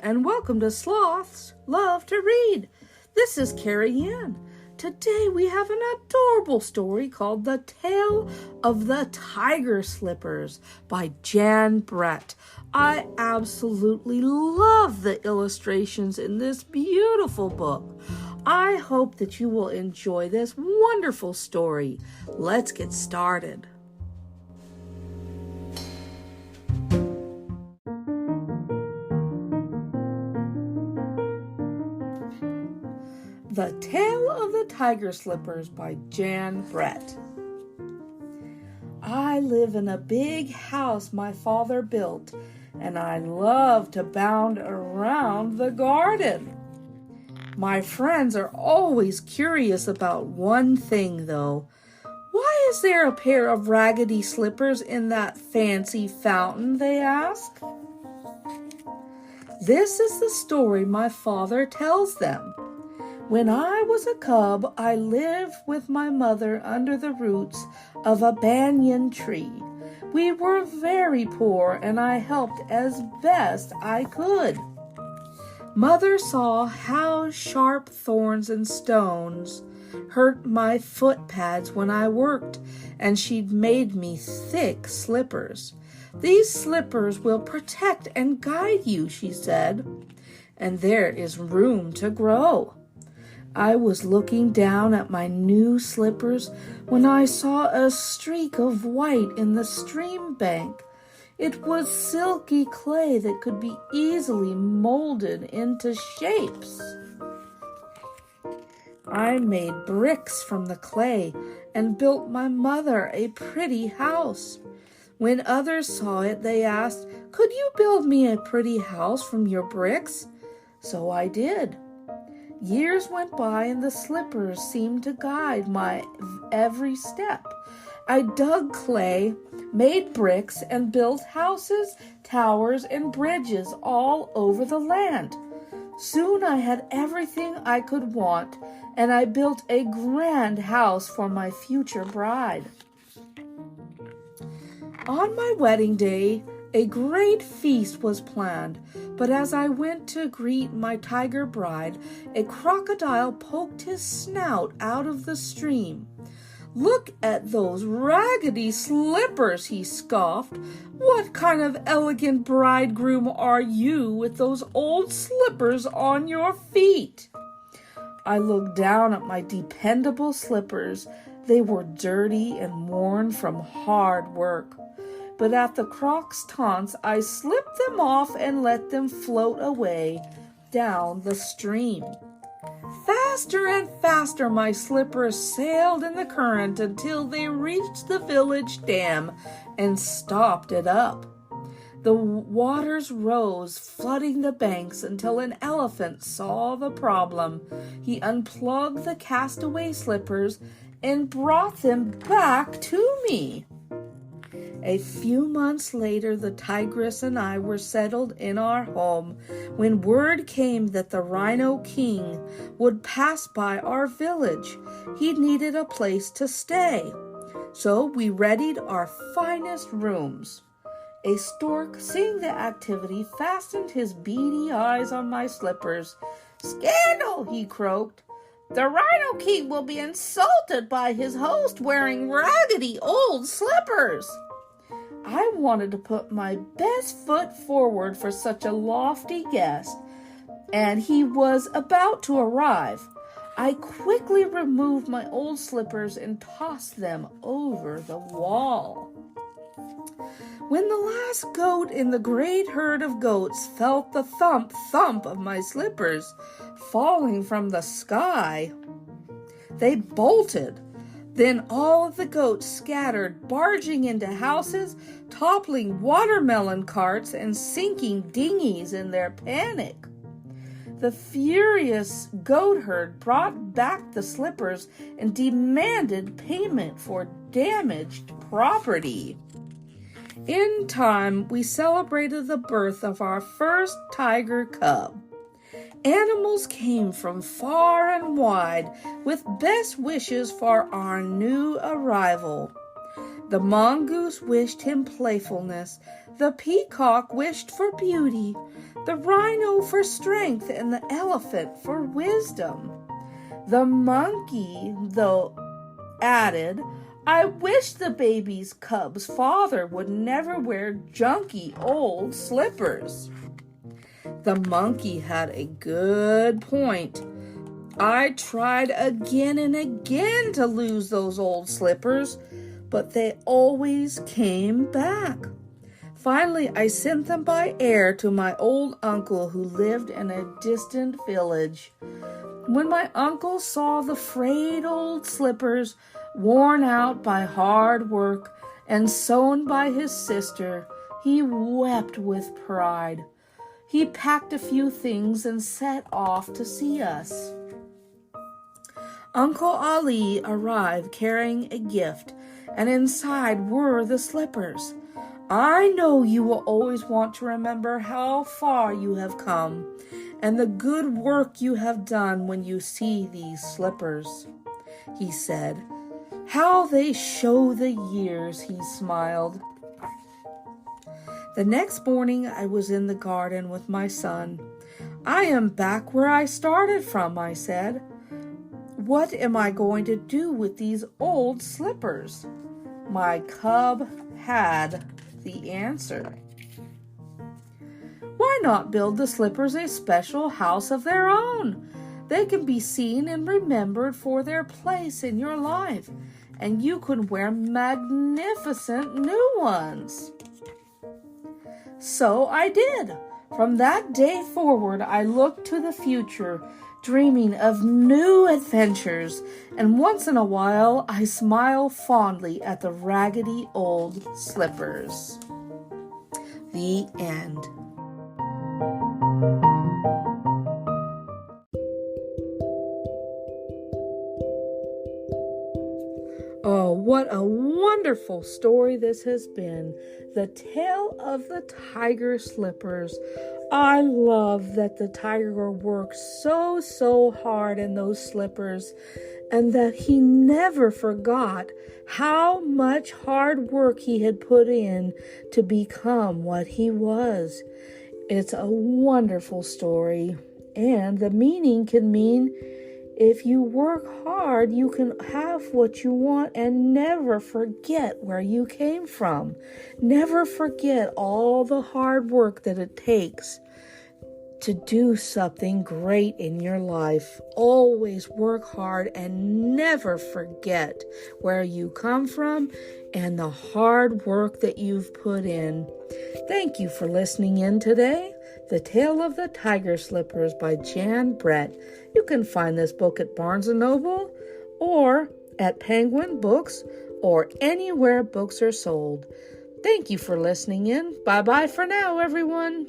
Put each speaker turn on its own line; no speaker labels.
and welcome to Sloths Love to Read. This is Carrie Ann. Today we have an adorable story called The Tale of the Tiger Slippers by Jan Brett. I absolutely love the illustrations in this beautiful book. I hope that you will enjoy this wonderful story. Let's get started. The Tale of the Tiger Slippers by Jan Brett. I live in a big house my father built, and I love to bound around the garden. My friends are always curious about one thing, though. Why is there a pair of raggedy slippers in that fancy fountain, they ask. This is the story my father tells them. When I was a cub, I lived with my mother under the roots of a banyan tree. We were very poor, and I helped as best I could. Mother saw how sharp thorns and stones hurt my foot pads when I worked, and she'd made me thick slippers. These slippers will protect and guide you, she said, and there is room to grow. I was looking down at my new slippers when I saw a streak of white in the stream bank. It was silky clay that could be easily molded into shapes. I made bricks from the clay and built my mother a pretty house. When others saw it, they asked, "Could you build me a pretty house from your bricks?" So I did. Years went by and the slippers seemed to guide my every step. I dug clay, made bricks, and built houses, towers, and bridges all over the land. Soon I had everything I could want, and I built a grand house for my future bride. On my wedding day, a great feast was planned, but as I went to greet my tiger bride, a crocodile poked his snout out of the stream. "Look at those raggedy slippers," he scoffed. "What kind of elegant bridegroom are you with those old slippers on your feet?" I looked down at my dependable slippers. They were dirty and worn from hard work. But at the croc's taunts, I slipped them off and let them float away down the stream. Faster and faster my slippers sailed in the current until they reached the village dam and stopped it up. The waters rose, flooding the banks until an elephant saw the problem. He unplugged the castaway slippers and brought them back to me. A few months later, the tigress and I were settled in our home when word came that the Rhino King would pass by our village. He needed a place to stay, so we readied our finest rooms. A stork, seeing the activity, fastened his beady eyes on my slippers. "Scandal!" he croaked. "The Rhino King will be insulted by his host wearing raggedy old slippers." I wanted to put my best foot forward for such a lofty guest, and he was about to arrive. I quickly removed my old slippers and tossed them over the wall. When the last goat in the great herd of goats felt the thump, thump of my slippers falling from the sky, they bolted. Then all of the goats scattered, barging into houses, toppling watermelon carts, and sinking dinghies in their panic. The furious goat herd brought back the slippers and demanded payment for damaged property. In time, we celebrated the birth of our first tiger cub. Animals came from far and wide with best wishes for our new arrival. The mongoose wished him playfulness. The peacock wished for beauty. The rhino for strength and the elephant for wisdom. The monkey, though, added, I wish the baby's cub's father would never wear junky old slippers. The monkey had a good point. I tried again and again to lose those old slippers, but they always came back. Finally, I sent them by air to my old uncle who lived in a distant village. When my uncle saw the frayed old slippers, worn out by hard work and sewn by his sister, he wept with pride. He packed a few things and set off to see us. Uncle Ali arrived carrying a gift, and inside were the slippers. I know you will always want to remember how far you have come and the good work you have done when you see these slippers, he said. How they show the years, he smiled. The next morning I was in the garden with my son. I am back where I started from, I said. What am I going to do with these old slippers? My cub had the answer. Why not build the slippers a special house of their own? They can be seen and remembered for their place in your life, and you can wear magnificent new ones. So I did. From that day forward, I looked to the future, dreaming of new adventures, and once in a while I smile fondly at the raggedy old slippers. The end. Oh, what a wonderful story this has been. The Tale of the Tiger Slippers. I love that the tiger worked so hard in those slippers, and that he never forgot how much hard work he had put in to become what he was. It's a wonderful story, and the meaning can mean if you work hard, you can have what you want and never forget where you came from. Never forget all the hard work that it takes to do something great in your life. Always work hard and never forget where you come from and the hard work that you've put in. Thank you for listening in today. The Tale of the Tiger Slippers by Jan Brett. You can find this book at Barnes & Noble or at Penguin Books or anywhere books are sold. Thank you for listening in. Bye-bye for now, everyone.